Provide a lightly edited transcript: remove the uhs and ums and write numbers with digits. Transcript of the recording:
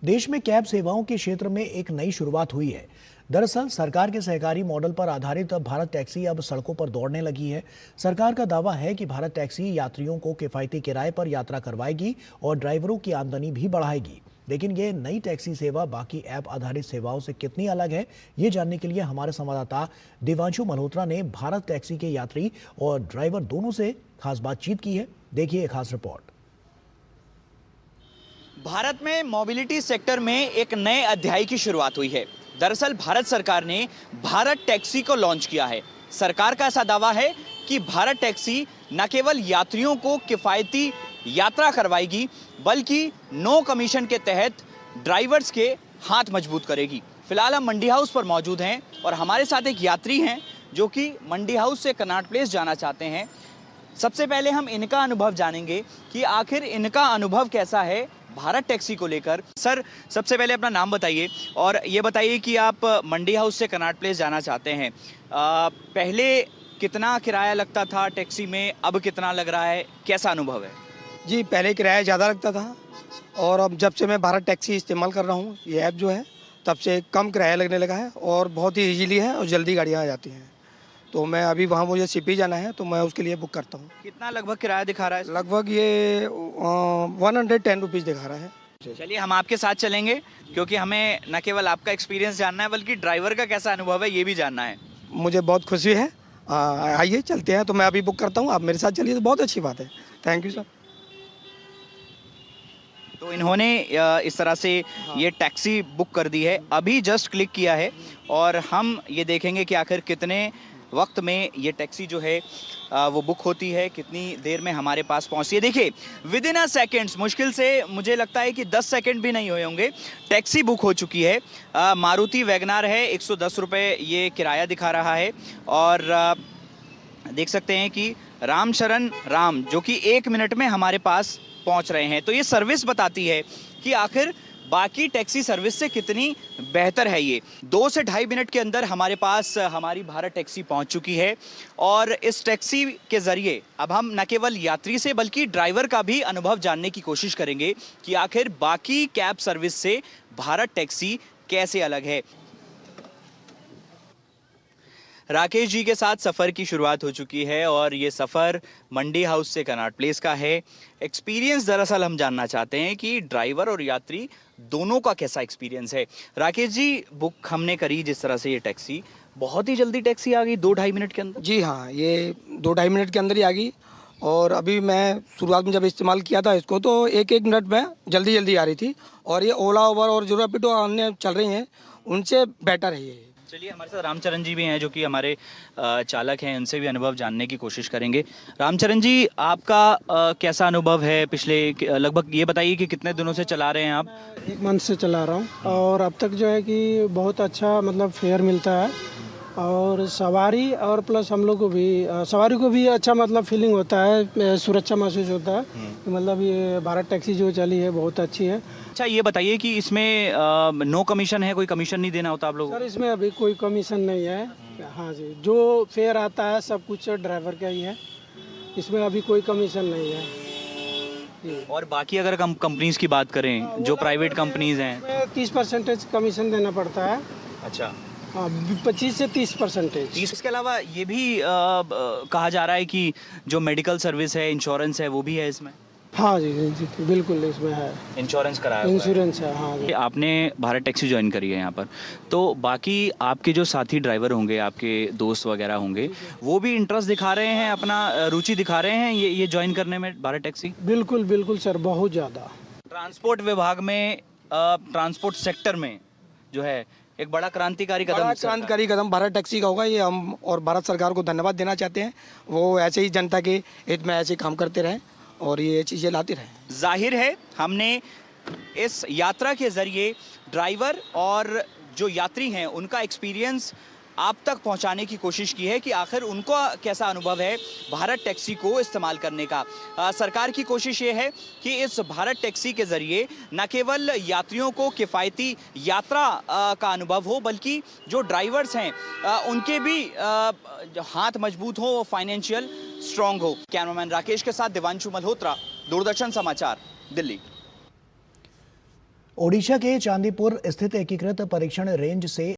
देश में कैब सेवाओं के क्षेत्र में एक नई शुरुआत हुई है। दरअसल सरकार के सहकारी मॉडल पर आधारित भारत टैक्सी अब सड़कों पर दौड़ने लगी है। सरकार का दावा है कि भारत टैक्सी यात्रियों को किफायती किराए पर यात्रा करवाएगी और ड्राइवरों की आमदनी भी बढ़ाएगी। लेकिन ये नई टैक्सी सेवा बाकी ऐप आधारित सेवाओं से कितनी अलग है, ये जानने के लिए हमारे संवाददाता देवांशु मल्होत्रा ने भारत टैक्सी के यात्री और ड्राइवर दोनों से खास बातचीत की है। देखिए एक खास रिपोर्ट। भारत में मोबिलिटी सेक्टर में एक नए अध्याय की शुरुआत हुई है। दरअसल भारत सरकार ने भारत टैक्सी को लॉन्च किया है। सरकार का ऐसा दावा है कि भारत टैक्सी न केवल यात्रियों को किफायती यात्रा करवाएगी, बल्कि नो कमीशन के तहत ड्राइवर्स के हाथ मजबूत करेगी। फिलहाल हम मंडी हाउस पर मौजूद हैं और हमारे साथ एक यात्री हैं जो कि मंडी हाउस से कनॉट प्लेस जाना चाहते हैं। सबसे पहले हम इनका अनुभव जानेंगे कि आखिर इनका अनुभव कैसा है भारत टैक्सी को लेकर। सर, सबसे पहले अपना नाम बताइए और ये बताइए कि आप मंडी हाउस से कनॉट प्लेस जाना चाहते हैं। पहले कितना किराया लगता था टैक्सी में, अब कितना लग रहा है, कैसा अनुभव है? जी, पहले किराया ज़्यादा लगता था और अब जब से मैं भारत टैक्सी इस्तेमाल कर रहा हूँ, ये ऐप जो है, तब से कम किराया लगने लगा है और बहुत ही इजीली है और जल्दी गाड़ियाँ आ जाती हैं। तो मैं अभी वहाँ मुझे सीपी जाना है तो मैं उसके लिए बुक करता हूँ। कितना लगभग किराया दिखा रहा है? लगभग ये 110 रुपीज़ दिखा रहा है। चलिए हम आपके साथ चलेंगे, क्योंकि हमें न केवल आपका एक्सपीरियंस जानना है बल्कि ड्राइवर का कैसा अनुभव है ये भी जानना है। मुझे बहुत खुशी है। आइए चलते हैं। तो मैं अभी बुक करता हूँ, आप मेरे साथ चलिए तो बहुत अच्छी बात है। Thank you sir. तो इन्होंने इस तरह से ये टैक्सी बुक कर दी है, अभी जस्ट क्लिक किया है और हम ये देखेंगे कि आखिर कितने वक्त में ये टैक्सी जो है वो बुक होती है, कितनी देर में हमारे पास पहुंचती है। देखिए, विद इन अ सेकेंड्स, मुश्किल से मुझे लगता है कि 10 सेकंड भी नहीं हुए होंगे, टैक्सी बुक हो चुकी है। मारुति वैगनार है, 110 रुपये ये किराया दिखा रहा है और देख सकते हैं कि रामशरण राम जो कि 1 मिनट में हमारे पास पहुंच रहे हैं। तो ये सर्विस बताती है कि आखिर बाकी टैक्सी सर्विस से कितनी बेहतर है। ये 2 से 2.5 मिनट के अंदर हमारे पास हमारी भारत टैक्सी पहुंच चुकी है और इस टैक्सी के ज़रिए अब हम न केवल यात्री से बल्कि ड्राइवर का भी अनुभव जानने की कोशिश करेंगे कि आखिर बाकी कैब सर्विस से भारत टैक्सी कैसे अलग है। राकेश जी के साथ सफ़र की शुरुआत हो चुकी है और ये सफ़र मंडी हाउस से कनॉट प्लेस का है। एक्सपीरियंस दरअसल हम जानना चाहते हैं कि ड्राइवर और यात्री दोनों का कैसा एक्सपीरियंस है। राकेश जी, बुक हमने करी जिस तरह से ये टैक्सी, बहुत ही जल्दी टैक्सी आ गई 2-2.5 मिनट के अंदर? जी हाँ, ये 2-2.5 मिनट के अंदर ही आ गई और अभी मैं शुरुआत में जब इस्तेमाल किया था इसको तो 1-1 मिनट में जल्दी आ रही थी और ये ओला, उबर और जो रैपिडो अन्य चल रही हैं उनसे बेटर है ये। चलिए, हमारे साथ रामचरण जी भी हैं जो कि हमारे चालक हैं, उनसे भी अनुभव जानने की कोशिश करेंगे। रामचरण जी, आपका कैसा अनुभव है? पिछले लगभग ये बताइए कि कितने दिनों से चला रहे हैं आप? 1 मंथ से चला रहा हूँ और अब तक जो है कि बहुत अच्छा मतलब फेयर मिलता है और सवारी और प्लस हम लोग को भी सवारी को भी अच्छा मतलब फीलिंग होता है, सुरक्षा महसूस होता है। मतलब ये भारत टैक्सी जो चली है बहुत अच्छी है। अच्छा, ये बताइए कि इसमें नो कमीशन है, कोई कमीशन नहीं देना होता आप लोगों को? सर, इसमें अभी कोई कमीशन नहीं है। हाँ जी, जो फेयर आता है सब कुछ ड्राइवर का ही है, इसमें अभी कोई कमीशन नहीं है। और बाकी अगर हम कंपनीज की बात करें, जो प्राइवेट कंपनीज हैं, 30% कमीशन देना पड़ता है। अच्छा, 25 से 30%। इसके अलावा ये भी कहा जा रहा है कि जो मेडिकल सर्विस है, इंश्योरेंस है, वो भी है इसमें? हाँ जी, बिल्कुल इसमें है, इंश्योरेंस कराया हुआ है। इंश्योरेंस है। हाँ जी। आपने भारत टैक्सी ज्वाइन करी है यहाँ पर, तो बाकी आपके जो साथी ड्राइवर होंगे, आपके दोस्त वगैरह होंगे, वो भी इंटरेस्ट दिखा रहे हैं, अपना रुचि दिखा रहे हैं ये ज्वाइन करने में भारत टैक्सी? बिल्कुल सर, बहुत ज़्यादा। ट्रांसपोर्ट विभाग में, ट्रांसपोर्ट सेक्टर में जो है एक बड़ा क्रांतिकारी कदम भारत टैक्सी का होगा। ये हम और भारत सरकार को धन्यवाद देना चाहते हैं। वो ऐसे ही जनता के हित में ऐसे काम करते रहें और ये चीज़ें लाते रहें। जाहिर है हमने इस यात्रा के ज़रिए ड्राइवर और जो यात्री हैं उनका एक्सपीरियंस आप तक पहुंचाने की कोशिश की है कि आखिर उनका कैसा अनुभव है भारत टैक्सी को इस्तेमाल करने का। सरकार की कोशिश ये है कि इस भारत टैक्सी के ज़रिए न केवल यात्रियों को किफ़ायती यात्रा का अनुभव हो, बल्कि जो ड्राइवर्स हैं उनके भी हाथ मजबूत हो, फाइनेंशियल स्ट्रॉन्ग हो। कैमरामैन राकेश के साथ देवांशु मल्होत्रा, दूरदर्शन समाचार, दिल्ली। ओडिशा के चांदीपुर स्थित एकीकृत परीक्षण रेंज से